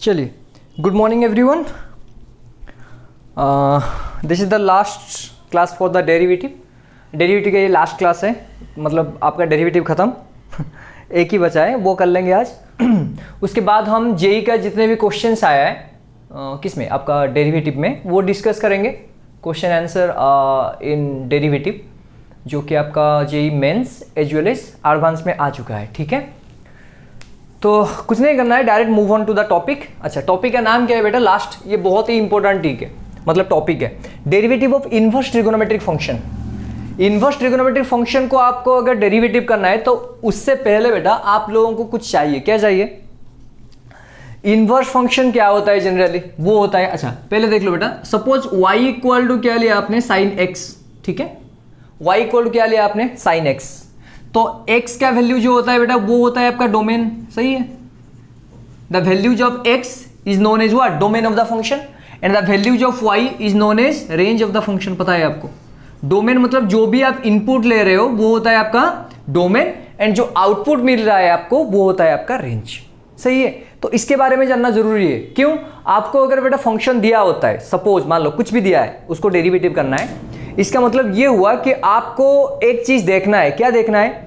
चलिए, good morning everyone. This is the last class for the derivative का ये last class है, मतलब आपका डेरिवेटिव ख़त्म एक ही बचा है, वो कर लेंगे आज। उसके बाद हम जेई का जितने भी क्वेश्चंस आया है किस में आपका डेरिवेटिव में, वो डिस्कस करेंगे। क्वेश्चन आंसर इन डेरिवेटिव जो कि आपका JEE Mains as well as advance में आ चुका है, ठीक है। तो कुछ नहीं करना है, direct move on to the topic. अच्छा, टॉपिक का नाम क्या है बेटा? लास्ट, ये बहुत ही इंपॉर्टेंट ठीक है, मतलब टॉपिक है derivative of inverse trigonometric function. Inverse trigonometric function को आपको अगर डेरिवेटिव करना है तो उससे पहले बेटा आप लोगों को कुछ चाहिए। क्या चाहिए? इनवर्स फंक्शन क्या होता है जनरली? वो होता है, अच्छा पहले देख लो बेटा, सपोज y इक्वल टू क्या लिया आपने? साइन x, ठीक है। y इक्वल टू क्या लिया आपने? Sine x। तो x का वैल्यू जो होता है बेटा वो होता है आपका डोमेन, सही है। The values of x is known as what? Domain of the function. And the values of y is known as range of the function. पता है आपको? डोमेन मतलब जो भी आप इनपुट ले रहे हो वो होता है आपका डोमेन, एंड जो आउटपुट मिल रहा है आपको वो होता है आपका रेंज, सही है। तो इसके बारे में जानना जरूरी है। क्यों? आपको अगर बेटा फंक्शन दिया होता है, सपोज मान लो कुछ भी दिया है, उसको डेरिवेटिव करना है, इसका मतलब ये हुआ कि आपको एक चीज देखना है। क्या देखना है?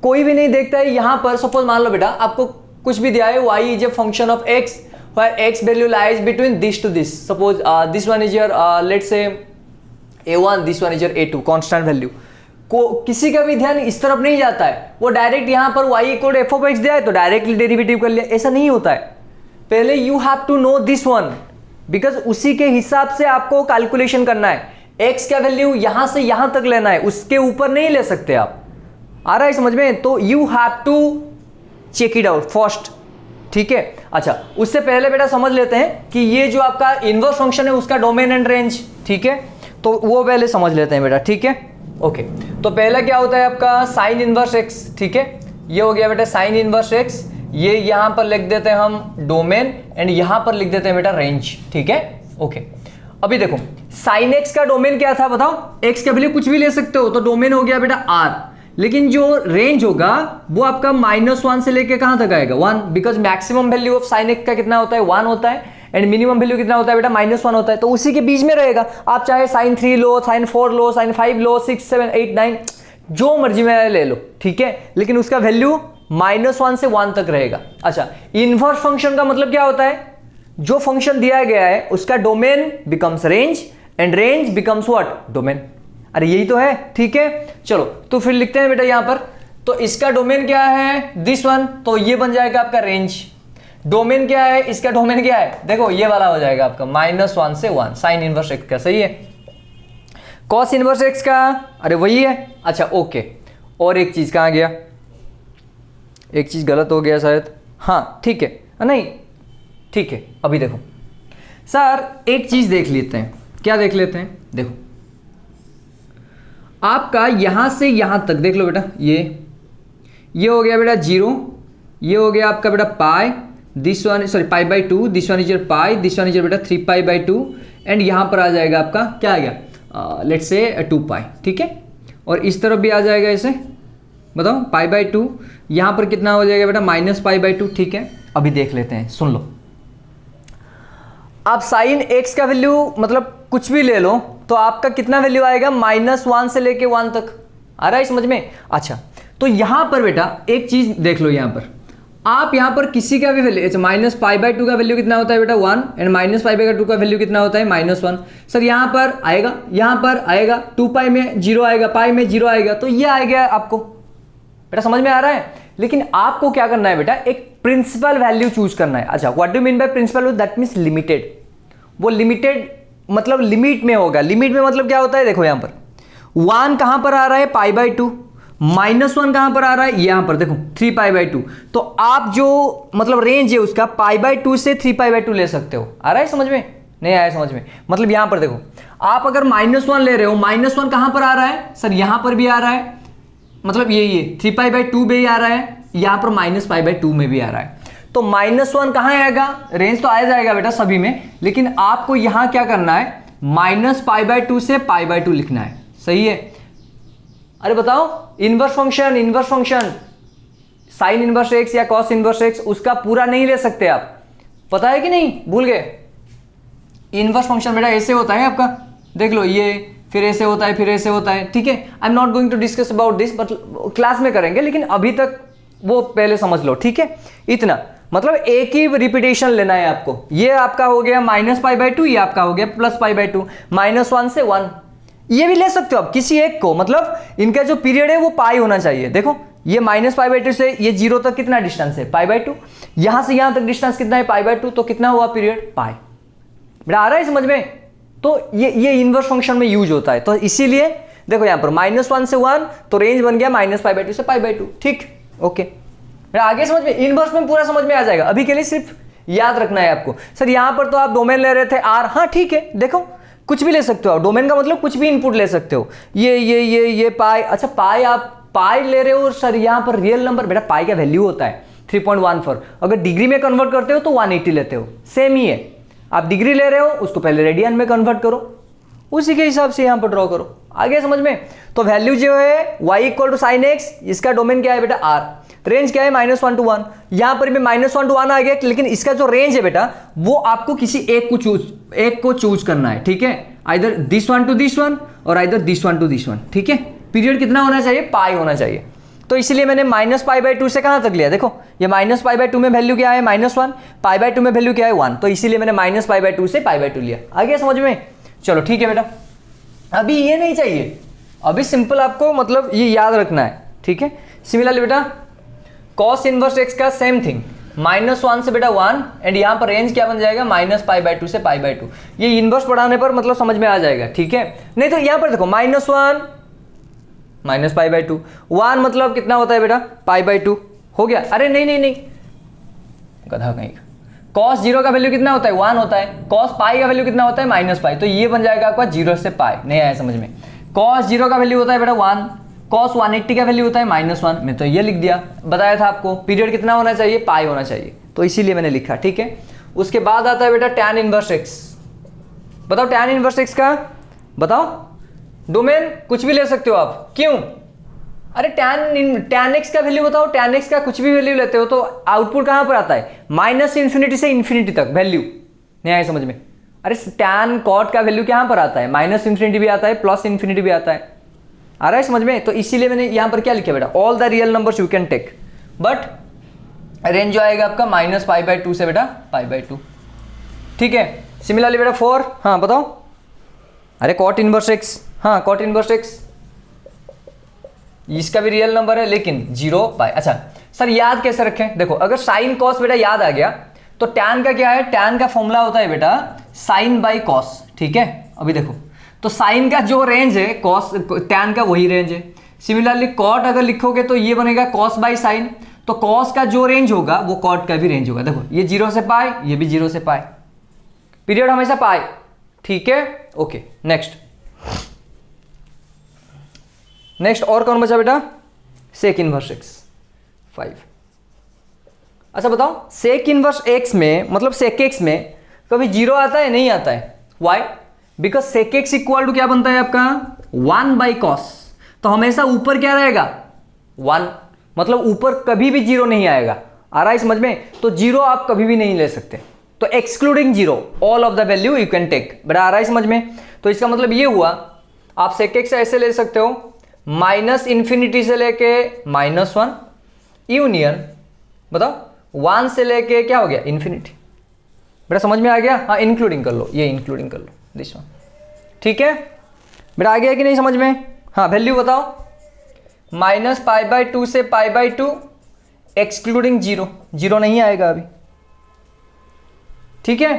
कोई भी नहीं देखता है यहां पर। सपोज मान लो बेटा आपको कुछ भी दिया है, y is a function of x where x value lies between this to this. Suppose this one is your let's say a1, this one is your a2, constant value. को किसी का भी ध्यान इस तरफ नहीं जाता है, वो डायरेक्ट यहां पर y equal F of x दिया है तो डायरेक्टली डेरिवेटिव कर लिया, ऐसा नहीं होता है। पहले you have to know this one, because उसी के हिसाब से आपको कैलकुलेशन करना है। x का वैल्यू यहां से यहां तक लेना है, उसके ऊपर नहीं ले सकते आप। आ रहा है समझ में? तो you have to check it out first, ठीक है। अच्छा, उससे पहले बेटा समझ लेते हैं कि ये जो आपका इनवर्स फंक्शन है उसका डोमेन एंड रेंज, ठीक है। तो वो पहले समझ लेते हैं बेटा, ठीक है। ओके, तो पहला क्या होता है आपका? साइन इनवर्स एक्स, ठीक है। ये हो गया बेटा साइन इनवर्स एक्स। ये यहां पर लिख देते हैं हम डोमेन, एंड यहां पर लिख देते हैं बेटा रेंज, ठीक है। ओके, अभी देखो साइन एक्स का डोमेन क्या था बताओ? एक्स का वैल्यू कुछ भी ले सकते हो, तो डोमेन हो गया बेटा आर। लेकिन जो रेंज होगा वो आपका -1 से लेके कहां तक आएगा? 1, because maximum value of sine x का कितना होता है? 1 होता है, एंड मिनिमम वैल्यू कितना होता है बेटा? -1 होता है। तो उसी के बीच में रहेगा। आप चाहे साइन 3 लो, साइन 4 लो, साइन 5 लो, 6, 7, 8, 9 जो मर्जी में ले लो, ठीक है। लेकिन उसका वैल्यू -1 से 1 तक रहेगा। अच्छा, इनवर्स फंक्शन का मतलब क्या होता है? जो फंक्शन दिया गया है उसका domain becomes range, and range becomes what? Domain. अरे यही तो है, ठीक है। चलो तो फिर लिखते हैं बेटा यहां पर, तो इसका डोमेन क्या है? दिस वन, तो ये बन जाएगा आपका रेंज। डोमेन क्या है? इसका डोमेन क्या है? देखो ये वाला हो जाएगा आपका -1 से 1, साइन इनवर्स एक्स का, सही है। कॉस इनवर्स एक्स का, अरे वही है। अच्छा ओके, और एक चीज कहां गया? एक चीज गलत हो गया शायद, हाँ ठीक है, नहीं ठीक है। अभी देखो सर, एक चीज देख लेते हैं। क्या देख लेते हैं? देखो आपका यहां से यहां तक देख लो बेटा, ये हो गया बेटा 0, ये हो गया आपका बेटा pi, this one sorry pi by 2, this one is your pi, this one is your बेटा 3 पाई बाई 2, एंड यहां पर आ जाएगा आपका क्या आ गया? लेट्स से 2 पाई, ठीक है। और इस तरफ भी आ जाएगा ऐसे, बताओ पाई बाई 2, यहां पर कितना हो जाएगा बेटा? -π/2, ठीक है। अभी देख लेते हैं, सुन लो। आप साइन एक्स का वैल्यू मतलब कुछ भी ले लो तो आपका कितना वैल्यू आएगा? -1 से लेके 1 तक। आ रहा है समझ में? अच्छा, तो यहां पर बेटा एक चीज देख लो, यहां पर आप यहां पर किसी का भी वैल्यू, -π/2 का वैल्यू कितना होता है बेटा? 1, एंड -π/2 का वैल्यू कितना होता है? -1। सर यहां पर आएगा, यहां पर आएगा, 2 पाई में 0 आएगा, पाई में 0 आएगा, तो ये आ गया आपको। बेटा समझ में आ रहा है? लेकिन आपको क्या करना है बेटा? एक प्रिंसिपल वैल्यू चूज करना है। अच्छा, what do mean by principal? That means limited. वो लिमिटेड मतलब लिमिट में होगा। लिमिट में मतलब क्या होता है? देखो यहां पर 1 कहां पर आ रहा है? π/2। -1 कहां पर आ रहा है? यहां पर देखो 3 π/2। तो आप जो मतलब रेंज है उसका π/2 से 3 π/2 ले सकते हो। आ रहा है समझ में? नहीं आया समझ में? मतलब यहां पर देखो, आप अगर -1 ले रहे हो, -1 कहां पर आ रहा है? सर यहां पर भी आ रहा है, मतलब ये 3 π/2 में ही आ रहा है, यहां पर -π/2 में भी आ रहा है। तो -1 कहां आएगा? रेंज तो आ जाएगा बेटा सभी में, लेकिन आपको यहां क्या करना है? -π/2 से π/2 लिखना है, सही है। अरे बताओ, inverse function sine inverse x या कॉस इनवर्स एक्स, उसका पूरा नहीं ले सकते आप। पता है कि नहीं, भूल गए? इनवर्स फंक्शन बेटा ऐसे होता है आपका, देख लो ये, फिर ऐसे होता है, फिर ऐसे होता है, ठीक है। I am not going to discuss about this, but class में करेंगे, लेकिन अभी तक वो पहले समझ लो, ठीक है। इतना मतलब एक ही रिपीटेशन लेना है आपको। ये आपका हो गया -π/2, ये आपका हो गया +π/2, -1 से 1, ये भी ले सकते हो आप किसी एक को, मतलब इनका जो पीरियड है वो पाई होना चाहिए। देखो ये -π/2 से ये 0 तक कितना डिस्टेंस है, π/2, यहां से यहां तक डिस्टेंस कितना है, π/2, तो कितना हुआ पीरियड, पाई। बेटा आ रहा है समझ में? तो ये इनवर्स फंक्शन में यूज होता है, तो इसीलिए देखो यहां पर -1 से 1, तो रेंज बन गया -π/2 से π/2, ठीक, ओके। आगे समझ में, इनवर्स में पूरा समझ में आ जाएगा, अभी के लिए सिर्फ याद रखना है आपको। सर यहां पर तो आप डोमेन ले रहे थे आर, हाँ ठीक है, देखो कुछ भी ले सकते हो आप, डोमेन का मतलब कुछ भी इनपुट ले सकते हो, ये पाई, अच्छा पाई, आप पाई ले रहे हो सर यहां पर रियल नंबर, बेटा पाई का वैल्यू होता है 3.14, अगर डिग्री में कन्वर्ट करते हो तो 180 लेते हो, सेम ही है। आप डिग्री ले रहे हो, उसको पहले रेडियन में कन्वर्ट करो, उसी के हिसाब से यहां पर ड्रॉ करो, आगे समझ में। तो वैल्यू जो है y = sin x, इसका डोमेन क्या है बेटा r, रेंज क्या है -1 to 1, यहां पर भी -1 to 1 आ गया, लेकिन इसका जो रेंज है बेटा वो आपको किसी एक को चूज करना है, ठीक है। Either this one to this one और either this one to this one, ठीक है। पीरियड कितना होना चाहिए, पाई होना चाहिए, तो इसलिए मैंने -π/2 से कहां तक लिया, देखो ये -π/2 में वैल्यू क्या है -1, π/2 में वैल्यू क्या है 1, तो इसीलिए मैंने -π/2 से π/2 लिया, आगे समझ में। चलो ठीक है बेटा, अभी ये नहीं चाहिए, अभी सिंपल आपको मतलब ये याद रखना है, ठीक है। सिमिलरली बेटा cos इनवर्स x का सेम थिंग, -1 से बेटा 1, एंड यहाँ पर रेंज क्या बन जाएगा, -π/2 से π/2, ये इनवर्स पढ़ाने पर मतलब समझ में आ जाएगा, ठीक है। नहीं तो यहाँ पर देखो -1 -π/2, 1 मतलब कितना होता है बेटा, π/2 हो गया। अरे नहीं गधा कहीं का, cos 0 का वैल्यू कितना होता है, 1 होता है, cos पाई का वैल्यू कितना होता है, -π, तो ये बन जाएगा आपका 0 से पाई, नहीं आया समझ में। cos 0 का वैल्यू होता है बेटा 1, cos 180 का वैल्यू होता है -1, मैं तो ये लिख दिया, बताया था आपको पीरियड कितना होना चाहिए, पाई होना चाहिए, तो इसीलिए मैंने लिखा, ठीक है। उसके बाद आता है बेटा tan इनवर्स x, बताओ tan इनवर्स x का, बताओ डोमेन कुछ भी ले सकते हो आप, क्यों? अरे tan x का वैल्यू बताओ, tan x का कुछ भी वैल्यू लेते हो तो आउटपुट कहां पर आता है, -∞ से इन्फिनिटी तक वैल्यू, नहीं आया समझ में। अरे tan cot का वैल्यू कहां पर आता है, -∞ भी आता है, +∞ भी आता है, आ रहा है समझ में। तो इसीलिए मैंने यहां पर क्या लिखा बेटा, all the real numbers you can take, but range जो आएगा आपका -π/2 से बेटा π/2, ठीक है। सिमिलरली बेटा 4, हाँ बताओ, अरे cot इनवर्स x, हाँ cot इनवर्स x इसका भी रियल नंबर है, लेकिन 0π, अच्छा सर याद कैसे रखें, देखो अगर साइन कॉस बेटा याद आ गया तो tan का क्या है, tan का फॉर्मूला होता है बेटा sin/cos, ठीक है। अभी देखो तो साइन का जो रेंज है cos tan का वही रेंज है। सिमिलरली cot अगर लिखोगे तो ये बनेगा cos/sin, तो cos का जो रेंज होगा वो cot का भी रेंज होगा। देखो ये 0 से पाई, ये भी 0 से पाई, पीरियड हमेशा पाई, ठीक है, ओके। नेक्स्ट और कौन बचा बेटा, सेक इनवर्स x 5। अच्छा बताओ सेक इनवर्स x में, मतलब सेक x में कभी 0 आता है, नहीं आता है, why, because sec x equal to क्या बनता है आपका 1/cos, तो हमेशा ऊपर क्या रहेगा 1, मतलब ऊपर कभी भी 0 नहीं आएगा, आ रहा है समझ में। तो 0 आप कभी भी नहीं ले सकते, तो excluding 0 all of the value you can take, बड़ा आ रहा है समझ में। तो इसका मतलब ये हुआ, आप सेक x ऐसे ले सकते हो, -∞ से लेके -1 यूनियन, बताओ 1 से लेके क्या हो गया इन्फिनिटी, बेटा समझ में आ गया, हाँ इंक्लूडिंग कर लो, ये इंक्लूडिंग कर लो दिस वन, ठीक है बेटा, आ गया कि नहीं समझ में। हाँ वैल्यू बताओ, -π/2 से π/2 एक्सक्लूडिंग 0, 0 नहीं आएगा अभी, ठीक है।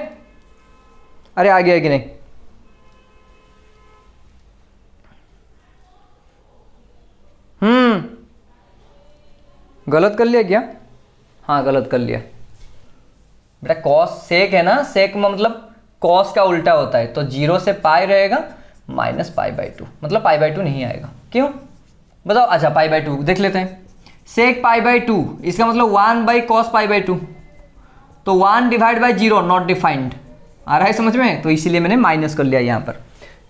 अरे आ गया कि नहीं, गलत कर लिया क्या, हाँ गलत कर लिया बेटा, कॉस सेक है ना, सेक में मतलब कॉस का उल्टा होता है, तो 0 से पाई रहेगा -π/2, मतलब π/2 नहीं आएगा, क्यों बताओ। अच्छा π/2 देख लेते हैं, सेक π/2 इसका मतलब 1/cos π/2, तो 1/0 नॉट डिफाइंड, आ रहा है समझ में, तो इसीलिए मैंने माइनस कर लिया यहाँ पर,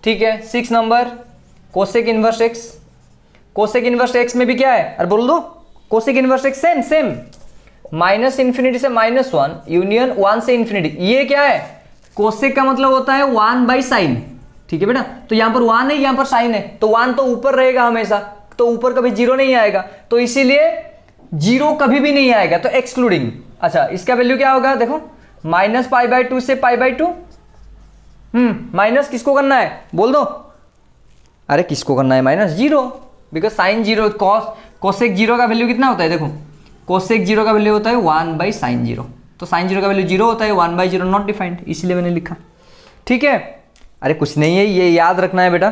ठीक है। 6 number cosec inverse x, cosec inverse x में भी क्या है, अरे बोल दो, cosec inverse x same minus infinity से -1 यूनियन 1 से इन्फिनिटी, ये क्या है, कोसेक का मतलब होता है 1/sin, ठीक है बेटा। तो यहां पर 1 है, यहां पर साइन है, तो 1 तो ऊपर रहेगा हमेशा, तो ऊपर कभी 0 नहीं आएगा, तो इसीलिए 0 कभी भी नहीं आएगा, तो एक्सक्लूडिंग। अच्छा, इसका वैल्यू क्या होगा, देखो -π/2 से π/2, माइनस किसको करना है बोल दो, अरे किसको करना है माइनस, 0, बिकॉज साइन 0, कोसेक 0 का वैल्यू कितना होता है, देखो कोसेक 0 का वैल्यू होता है 1/sin 0, तो साइन 0 का वैल्यू 0 होता है, 1/0 नॉट डिफाइंड, इसलिए मैंने लिखा, ठीक है। अरे कुछ नहीं है, ये याद रखना है बेटा,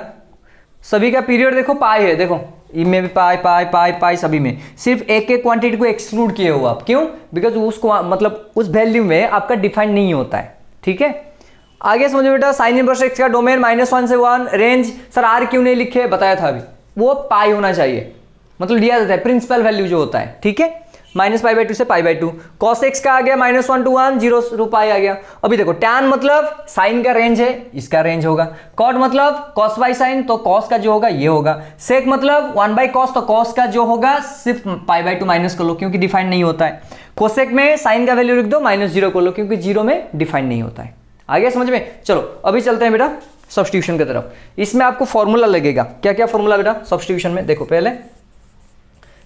सभी का पीरियड देखो पाई है, देखो इनमें भी पाई पाई पाई पाई, सभी में सिर्फ एक एक क्वांटिटी को एक्सक्लूड किए हो आप, क्यों, बिकॉज उसको मतलब उस वैल्यू में आपका डिफाइंड नहीं होता है, ठीक है। आगे समझो बेटा, साइन इनवर्स एक्स का डोमेन -1 से 1, रेंज सर आर क्यों नहीं लिखे, बताया था अभी, वो पाई होना चाहिए, मतलब लिया जाता है प्रिंसिपल वैल्यू जो होता है, ठीक है। -π/2 से π/2, cos x का आ गया -1 to 1, 0 to π आ गया। अभी देखो tan मतलब साइन का रेंज है, इसका रेंज होगा, cot मतलब cos बाई साइन, तो cos का जो होगा ये होगा, sec मतलब 1/cos, तो cos का जो होगा सिर्फ π/2 माइनस कर लो क्योंकि डिफाइन नहीं होता है, cosec में साइन का वैल्यू लिख दो -0 कर लो क्योंकि 0 में डिफाइन नहीं होता है। आ गया समझ में, चलो अभी चलते हैं बेटा सब्स्टिट्यूशन की तरफ। इसमें आपको फॉर्मूला लगेगा, क्या क्या फॉर्मूला बेटा सब्स्टिट्यूशन में, देखो पहले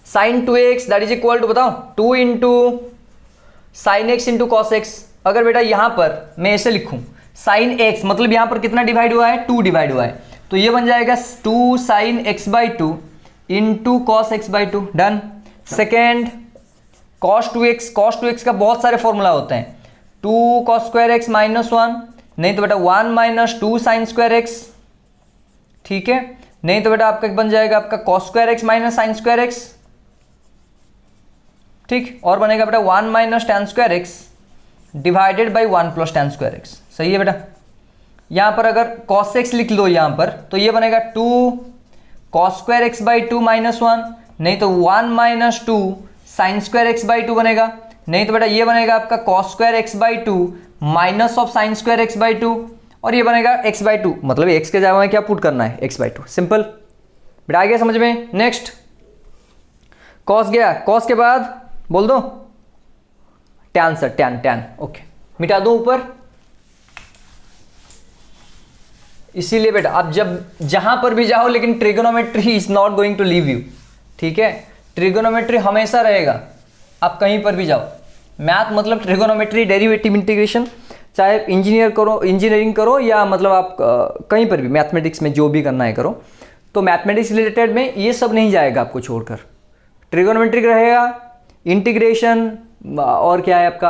sin 2x that is equal to, बताओ 2 into sine x into cos x. अगर बेटा यहां पर मैं ऐसे लिखूं sin x, मतलब यहां पर कितना डिवाइड हुआ है, 2 डिवाइड हुआ है, तो ये बन जाएगा 2 sin x/2 into cos x/2, done. Second cos 2x का बहुत सारे फॉर्मूला होते हैं, 2 cos square x -1, नहीं तो बेटा 1 - 2 sin square x, ठीक है, नहीं तो बेटा आपका बन जाएगा आपका cos square x - sin square x, ठीक, और बनेगा बेटा 1 - tan square x divided by 1 + tan square x, सही है बेटा। यहां पर अगर cos x लिख लो यहां पर, तो ये बनेगा 2 cos square x/2 -1, नहीं तो 1 - 2 sin square x/2 बनेगा, नहीं तो बेटा ये बनेगा आपका cos square x/2 minus of sin square x/2, और ये बनेगा x/2, मतलब x के जगह में क्या पुट करना है, x/2, सिंपल बेटा। आ गया समझ में। नेक्स्ट cos गया, cos के बाद बोल दो tan, सर tan, ओके, मिटा दो ऊपर। इसीलिए बेटा आप जब जहां पर भी जाओ, लेकिन trigonometry is not going to leave you, ठीक है, ट्रिगोनोमेट्री हमेशा रहेगा, आप कहीं पर भी जाओ। मैथ मतलब ट्रिगोनोमेट्री, डेरिवेटिव, इंटीग्रेशन, चाहे इंजीनियरिंग करो या मतलब आप कहीं पर भी मैथमेटिक्स में जो भी करना है करो, तो मैथमेटिक्स रिलेटेड में ये सब नहीं जाएगा आपको छोड़कर, ट्रिगोनोमेट्रिक रहेगा, इंटीग्रेशन और क्या है आपका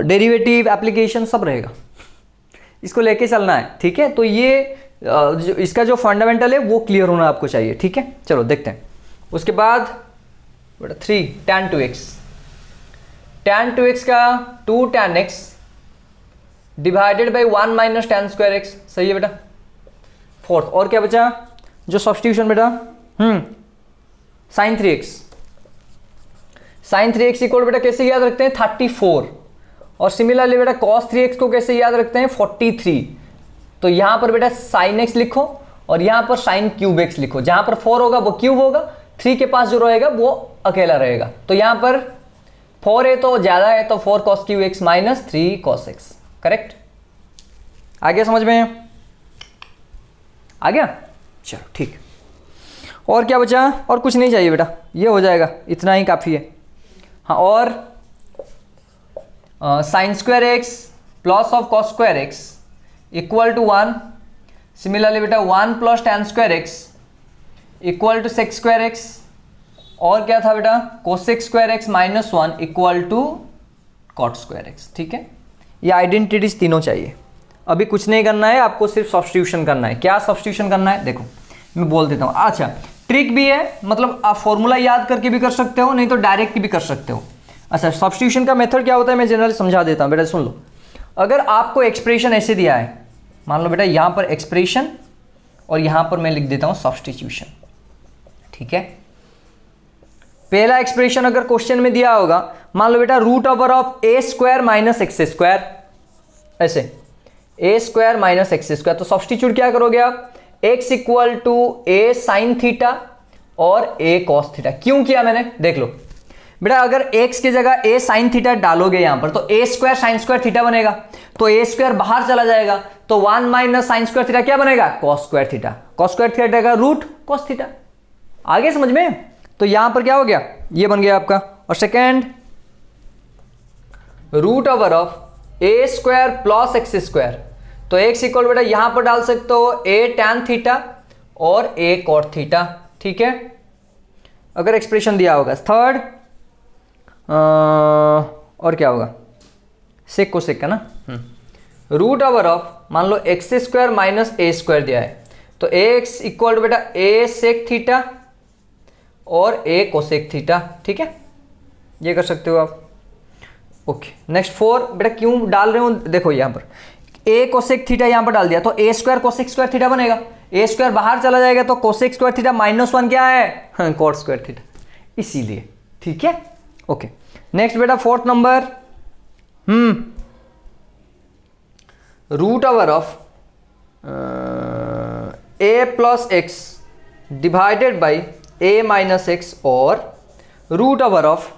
डेरिवेटिव, एप्लीकेशन सब रहेगा, इसको लेके चलना है, ठीक है। तो ये इसका जो फंडामेंटल है वो क्लियर होना आपको चाहिए, ठीक है। चलो देखते हैं उसके बाद बेटा 3 tan 2x, tan 2x का 2 tan x divided by 1 - tan square x, सही है बेटा। फोर्थ और क्या बचा जो सब्स्टिट्यूशन बेटा, sin 3x, sin 3x equal बेटा कैसे याद रखते हैं 34, और सिमिलरली बेटा cos 3x को कैसे याद रखते हैं 43। तो यहां पर बेटा sin x लिखो और यहां पर sin क्यूब x लिखो, जहां पर 4 होगा वो क्यूब होगा, 3 के पास जो रहेगा वो अकेला रहेगा, तो यहां पर 4 है तो ज्यादा है, तो 4 cos cube x - 3 cos x, correct. आ गया समझ में, आ गया, चलो ठीक। और क्या बचा, और कुछ नहीं चाहिए बेटा, ये हो जाएगा, इतना ही काफ़ी है। हाँ, और sine square x plus of cos square x equal to 1, similarly बेटा 1 + tan square x equal to sec square x, और क्या था बेटा cosec square x -1 equal to cot square x, ठीक है। ये आइडेंटिटीज तीनों चाहिए, अभी कुछ नहीं करना है आपको, सिर्फ सब्स्टिट्यूशन करना है। क्या सब्स्टिट्यूशन करना है देखो मैं बोल देता हूँ। अच्छा ट्रिक भी है, मतलब आप फॉर्मूला याद करके भी कर सकते हो, नहीं तो डायरेक्ट भी कर सकते हो। अच्छा सब्स्टिट्यूशन का मेथड क्या होता है मैं जनरली समझा देता हूँ बेटा, सुन लो। अगर आपको एक्सप्रेशन ऐसे दिया है, मान लो बेटा यहाँ पर एक्सप्रेशन और यहाँ पर मैं लिख देता हूँ सब्स्टिट्यूशन, ठीक है। पहला एक्सप्रेशन अगर क्वेश्चन में दिया होगा, मान लो बेटा √ओवर (a² - x²), ऐसे (a² - x²), तो सब्स्टिट्यूट क्या करोगे आप, x equal to a sin theta और a cos थीटा। क्यों किया मैंने देख लो, बेटा अगर x की जगह a साइन थीटा डालोगे यहां पर तो a square sine square theta बनेगा, तो a स्क्वायर बाहर चला जाएगा तो 1 माइनस साइन स्क्वायर थीटा क्या बनेगा, cos square theta. Cos square theta का रूट कॉस थीटा। आगे समझ में? तो यहां पर क्या हो गया, ये बन गया आपका। और second, root over of a square plus x square, तो एक्स इक्वल बेटा यहां पर डाल सकते हो a tan थीटा और a cot थीटा, ठीक है, अगर एक्सप्रेशन दिया होगा। थर्ड और क्या होगा, सेक को सेक का ना, रूट ओवर ऑफ मान लो एक्स स्क्वायर माइनस ए स्क्वायर दिया है, तो ए एक्स इक्वल टू बेटा ए सेक थीटा और ए कोसेक थीटा, ठीक है, ये कर सकते हो आप। ओके नेक्स्ट 4, बेटा क्यों डाल रहे हो, देखो यहाँ पर ए कोसेक थीटा यहाँ पर डाल दिया तो ए स्क्वायर कोसेक स्क्वायर थीटा बनेगा, ए स्क्वायर बाहर चला जाएगा तो कोसेक स्क्वायर थीटा -1 क्या है, कॉट स्क्वायर थीटा, इसीलिए, ठीक है। ओके नेक्स्ट बेटा 4th number, root over of A plus X divided by A minus x और root over of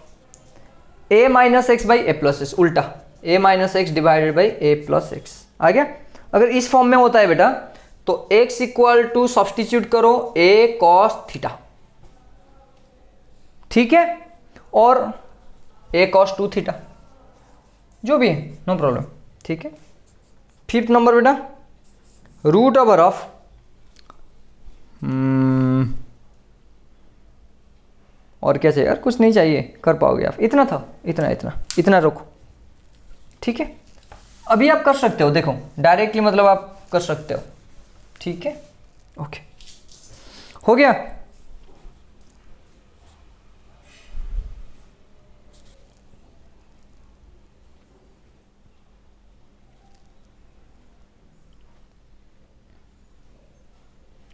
A minus X by A plus X, उल्टा A minus x divided by A plus X आ गया। अगर इस form में होता है बेटा तो x इक्वल टू सब्सटीट्यूट करो a कॉस थीटा, ठीक है, और a कॉस 2 थीटा, जो भी है नो प्रॉब्लम, ठीक है। 5th नंबर बेटा, रूट ओवर ऑफ और कैसे यार, कुछ नहीं चाहिए, कर पाओगे आप, इतना था, इतना रखो, ठीक है। अभी आप कर सकते हो, देखो डायरेक्टली मतलब आप कर सकते हो, ठीक है। ओके हो गया।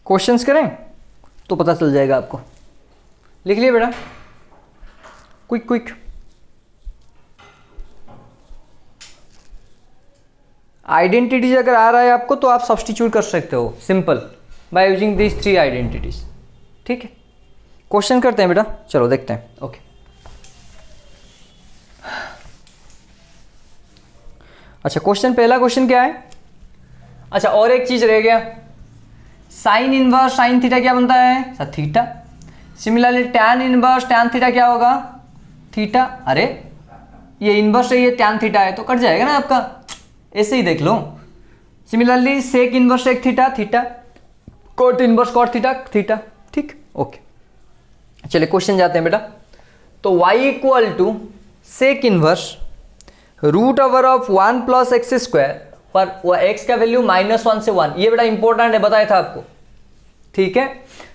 क्वेश्चंस करें तो पता चल जाएगा आपको, लिख लिया बेटा, क्विक आइडेंटिटीज अगर आ रहा है आपको तो आप सब्स्टिट्यूट कर सकते हो simple by using this 3 identities, ठीक है। क्वेश्चन करते हैं बेटा, चलो देखते हैं। ओके अच्छा, पहला क्वेश्चन क्या है, अच्छा और एक चीज रह गया, साइन इनवर्स साइन थीटा क्या बनता है, sir theta. Similarly tan inverse tan theta क्या होगा, थीटा। अरे ये इनवर्स है, ये टैन थीटा है तो कट जाएगा ना आपका, ऐसे ही देख लो। Similarly sec inverse sec theta theta, cot inverse cot theta theta, ठीक। ओके चलिए क्वेश्चन जाते हैं बेटा। तो y equal to sec inverse root over of 1 plus x square, पर वो x का वैल्यू -1 से 1, ये बेटा इंपॉर्टेंट है, बताया था आपको, ठीक है।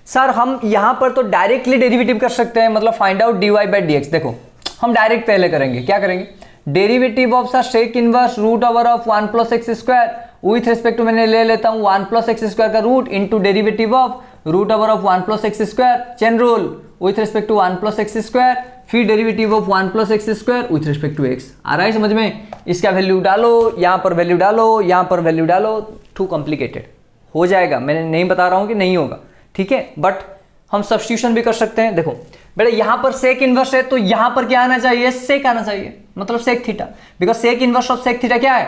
सर हम यहां पर तो डायरेक्टली डेरिवेटिव कर सकते हैं, मतलब find out dy by dx। देखो हम डायरेक्ट पहले करेंगे, क्या करेंगे, derivative of sir sec inverse root over of 1 plus x square with respect to, मैंने ले लेता हूं 1 प्लस एक्स स्क्वायर का root into derivative of root over of 1 plus x square, chain rule with respect to 1 plus x square, फिर derivative of 1 plus x square with respect to x. आ रहा है समझ में, इसका वैल्यू डालो, यहां पर वैल्यू डालो, यहां पर वैल्यू डालो, टू कॉम्प्लिकेटेड हो जाएगा, मैंने नहीं बता रहा हूं कि नहीं होगा, ठीक है, बट हम सब्स्टिट्यूशन भी कर सकते हैं। देखो बेटा यहां पर सेक इनवर्स है तो यहां पर क्या आना चाहिए, सेक आना चाहिए, मतलब sec theta, because sec inverse of sec theta क्या है,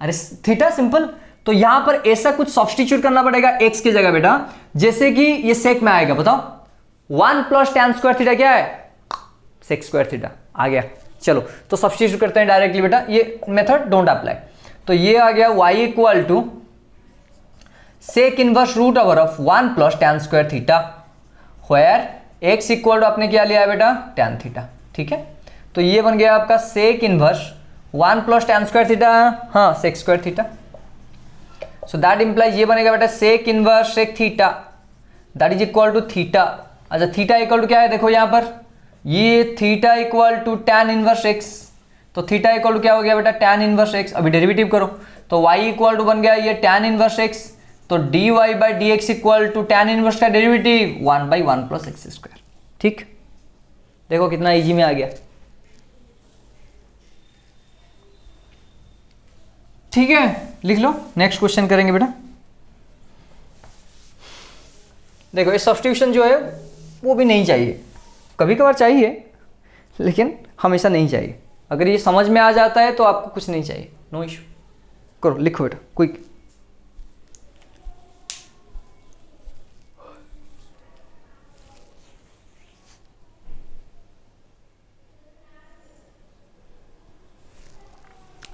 अरे थीटा, सिंपल। तो यहां पर ऐसा कुछ सब्स्टिट्यूट करना पड़ेगा एक्स की जगह बेटा, जैसे कि ये सेक में आएगा, बताओ 1 प्लस टैन स्क्वायर थीटा क्या है, सेक स्क्वायर थीटा आ गया। चलो तो सब्स्टिट्यूट करते हैं डायरेक्टली बेटा, ये मेथड डोंट अप्लाई। तो ये आ गया y equal to sec inverse root over of 1 plus tan square theta, where x equal to आपने क्या लिया है बेटा, टैन थीटा, ठीक है। तो ये बन गया आपका sec inverse 1 plus tan square theta, हाँ sec square theta, so that implies ये बनेगा बेटा sec inverse sec theta, that is equal to theta. अच्छा थीटा इक्वल टू क्या है, देखो यहां पर ये theta equal to tan inverse x, तो थीटा इक्वल टू क्या हो गया बेटा, टैन इनवर्स एक्स। अभी डेरिवेटिव करो तो y इक्वल टू बन गया ये टैन इनवर्स एक्स, तो dy by D x equal to tan inverse का derivative 1 by 1 plus x square, ठीक। देखो कितना इजी में आ गया, ठीक है, लिख लो। नेक्स्ट क्वेश्चन करेंगे बेटा। देखो ये सब्स्टिट्यूशन जो है वो भी नहीं चाहिए, कभी कभार चाहिए, लेकिन हमेशा नहीं चाहिए। अगर ये समझ में आ जाता है तो आपको कुछ नहीं चाहिए, नो इशू। करो, लिखो बेटा क्विक।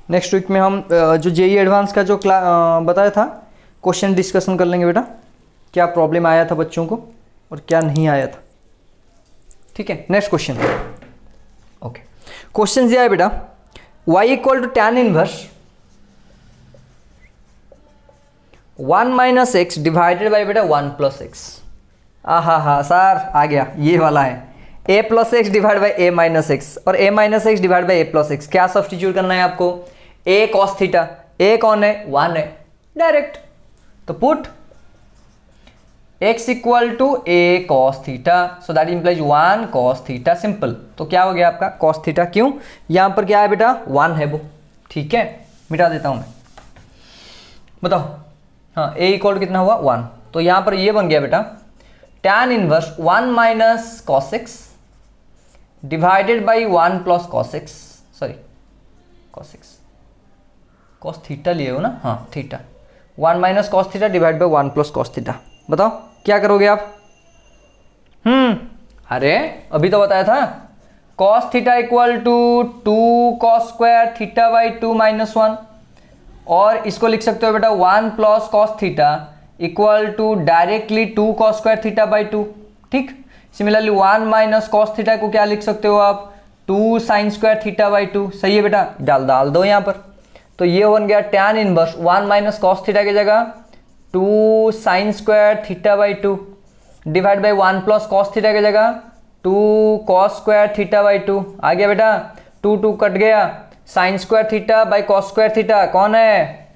नेक्स्ट वीक में हम जो जेई एडवांस का जो बताया था क्वेश्चन डिस्कशन कर लेंगे बेटा, क्या प्रॉब्लम आया था बच्चों को और क्या नहीं आया था। ठीक है, नेक्स्ट क्वेश्चन। ओके, क्वेश्चन दिया है बेटा y equal to tan inverse 1 minus x divided by बेटा 1 प्लस एक्स। हा सर आ गया, ये वाला है a plus x divide by a minus x और a minus x divide by a plus x. क्या सब्सटीट्यूट करना है आपको? a कॉस थीटा, a कौन है? 1 है, डायरेक्ट। तो put x equal to a cos theta, so that implies 1 cos theta, simple. तो क्या हो गया आपका कॉस थीटा, क्यों? यहां पर क्या है बेटा 1 है वो, ठीक है, मिटा देता हूं मैं। बताओ, हाँ a इक्वल टू कितना हुआ 1, तो यहां पर ये बन गया बेटा tan inverse 1 minus cos x divided by 1 plus cos x, sorry cos x, cos theta लिए हो ना, हाँ theta, 1 minus cos theta divide by 1 plus cos theta. बताओ क्या करोगे आप? अरे अभी तो बताया था cos theta equal to 2 cos square theta by 2 minus 1, और इसको लिख सकते हो बेटा 1 plus cos theta equal to directly 2 cos square theta by 2। ठीक, सिमिलरली 1 माइनस कॉस थीटा को क्या लिख सकते हो आप? 2 साइन स्क्वायर थीटा बाई 2। सही है बेटा, डाल दो यहाँ पर। तो ये बन गया tan inverse 1 minus cos theta की जगह 2 sine square theta by 2 divide by 1 plus cos theta की जगह 2 कॉस स्क्वायर थीटा बाई 2। आ गया बेटा, 2 कट गया, sign square theta by cos square theta कौन है?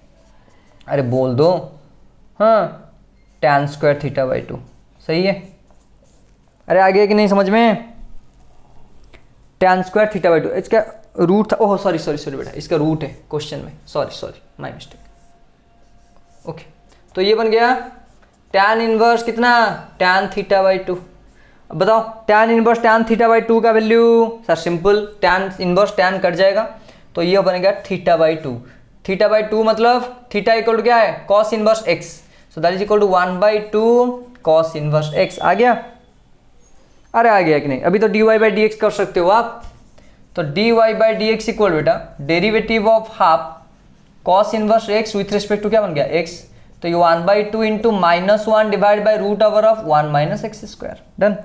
अरे बोल दो, हाँ टैन स्क्वायर थीटा बाई 2। सही है, अरे आ गया कि नहीं समझ में? टैन स्क्वायर थीटा बाई 2 इसका रूट था, ओह सॉरी बेटा, इसका रूट है क्वेश्चन में, सॉरी माय मिस्टेक। ओके, तो ये बन गया टैन इनवर्स कितना? Tan theta by 2। अब बताओ tan inverse tan theta by 2 का value, sir simple tan inverse tan cut जाएगा, तो ये बनेगा थीटा बाई 2। थीटा बाई 2 मतलब थीटा इक्वल टू क्या है? Cos inverse X, so that is equal to 1/2 cos inverse X. आ गया? अरे आ गया कि नहीं? अभी तो dy बाई डी एक्स कर सकते हो आप। तो dy by D x equal बेटा derivative of half cos inverse x with respect to क्या बन गया? एक्स। तो ये 1/2 into -1 divide by root over of 1 minus x square. Done.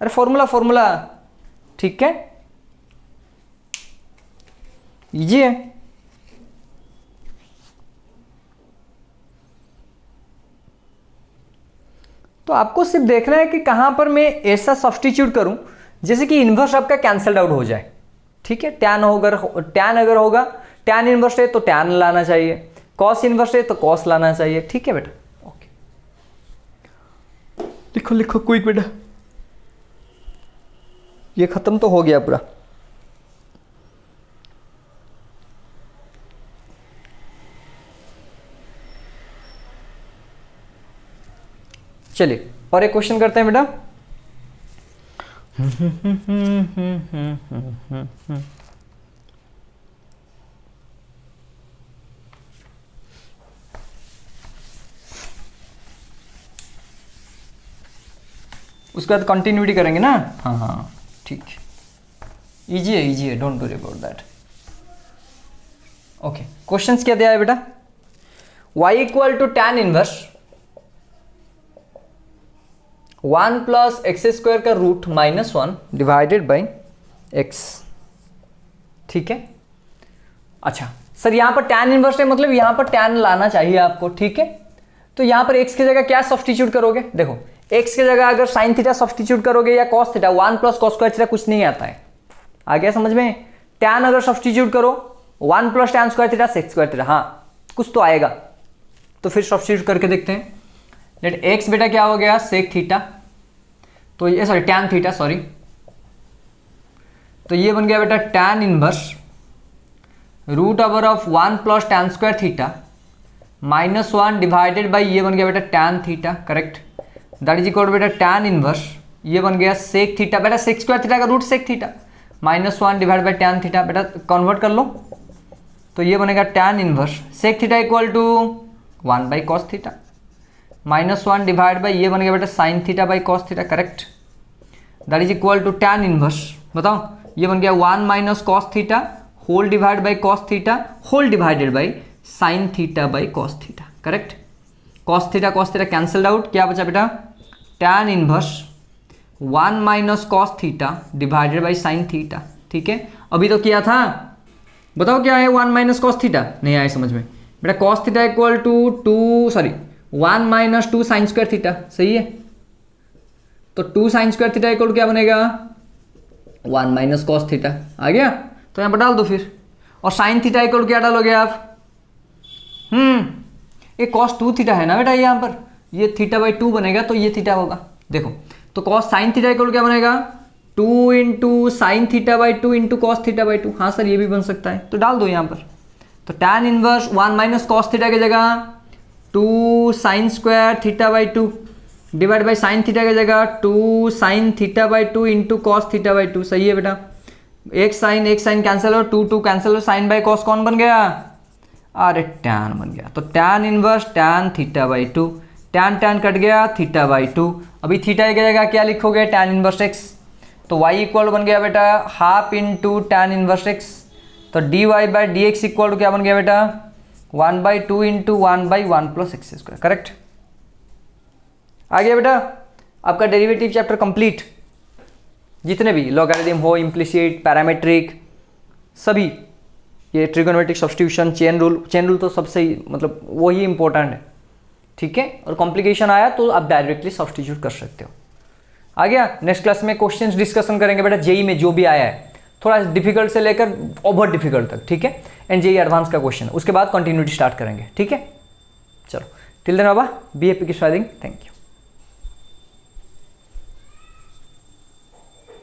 अरे फॉर्मूला ठीक है, इजी है। तो आपको सिर्फ देखना है कि कहां पर मैं ऐसा सब्स्टिट्यूट करूं जैसे कि इनवर्स आपका कैंसल्ड आउट हो जाए। ठीक है, टैन अगर होगा, टैन इनवर्स है तो टैन लाना चाहिए, कॉस इनवर्स है तो कॉस लाना चाहिए। ठीक है बेटा, ओके, लिखो क्विक बेटा, ये खत्म तो हो गया पूरा। चलिए और एक क्वेश्चन करते हैं बेटा। उसके बाद कंटिन्यूटी करेंगे ना। हाँ ठीक, इजी है, don't worry about that. Okay, questions क्या दिया है बेटा? y equal to tan inverse 1 plus x square का रूट -1 डिवाइडेड बाई x। ठीक है, अच्छा सर यहाँ पर टैन इनवर्स है, मतलब यहाँ पर टैन लाना चाहिए आपको। ठीक है, तो यहाँ पर x की जगह क्या सब्स्टिट्यूट करोगे? देखो x की जगह अगर साइन थीटा सब्स्टिट्यूट करोगे या cos theta, 1 plus cos square theta कुछ नहीं आता है। आ गया समझ में? टैन अगर सब्स्टिट्यूट करो 1 plus tan square theta sec square theta, हाँ कुछ तो आएगा। तो फिर सब्स्टिट्यूट करके देखते हैं। लेट x बेटा क्या हो गया? सेक थीटा, तो ये सॉरी टैन थीटा, सॉरी, तो ये बन गया बेटा tan inverse root over of 1 plus tan square theta -1 divided by ये बन गया बेटा tan theta, correct, that is equal to बेटा टैन इनवर्स ये बन गया सेक थीटा। बेटा सेक स्क्वायर थीटा का root sec theta, -1 divide by tan theta, बेटा कन्वर्ट कर लो तो ये बनेगा tan inverse sec theta equal to 1 by cos theta, -1 divide by ये बन गया बेटा sine theta by cos theta, correct, that is equal to tan inverse, बताओ ये बन गया 1 minus cos theta whole divide by cos theta whole divided by sine theta by cos theta, correct, cos theta cancelled out, क्या बचा बेटा tan inverse 1 minus cos theta divided by sine theta, ठीक है, अभी तो किया था, बताओ क्या है 1 माइनस कॉस थीटा, नहीं आया समझ में बेटा, cos theta equal to 1 minus 2 sine square theta, सही है, तो 2 साइन स्क्वायर थीटा इक्वल क्या बनेगा 1 माइनस कॉस थीटा, आ गया, तो यहाँ पर डाल दो फिर, और साइन थीटा इक्वल क्या डालोगे आप, ये कॉस 2 थीटा है ना बेटा, यहाँ पर ये थीटा बाई 2 बनेगा तो ये थीटा होगा, देखो तो कॉस साइन थीटा इक्वल क्या बनेगा 2 into sign theta by 2 into cos theta by 2, हाँ सर ये भी बन सकता है, तो डाल दो यहाँ पर, तो tan inverse 1 minus cos theta की जगह 2 sine square theta by 2 divide by sine theta की जगह 2 sign theta by 2 into cos theta by 2, सही है बेटा, एक साइन कैंसिल हो 2 कैंसिल हो, साइन बाई कॉस कौन बन गया, अरे टैन बन गया, तो tan inverse tan theta by 2, tan cut गया थीटा बाई 2, अभी थीटा की जगह क्या लिखोगे टैन इनवर्स एक्स, तो y इक्वल बन गया बेटा half into tan inverse x, तो dy by D x equal to क्या बन गया बेटा 1 by 2 into 1 by 1 plus x square, correct, आ गया बेटा आपका डेरिवेटिव चैप्टर कंप्लीट, जितने भी लॉगरिथम हो, इम्प्लिसिट, पैरामेट्रिक, सभी ये ट्रिगोनोमेट्रिक सब्स्टिट्यूशन, चेन रूल तो सबसे ही मतलब वही इंपॉर्टेंट है, ठीक है, और कॉम्प्लिकेशन आया तो आप डायरेक्टली सब्स्टिट्यूट कर सकते हो, आ गया। नेक्स्ट क्लास में क्वेश्चंस डिस्कशन करेंगे बेटा जेई में जो भी आया है, थोड़ा डिफिकल्ट से लेकर ओवर डिफिकल्ट तक, ठीक है, एंड जेई एडवांस का क्वेश्चन, उसके बाद कंटिन्यूटी स्टार्ट करेंगे, ठीक है, चलो टिल देन बाबा बी हैप्पी की स्टार्टिंग, थैंक यू।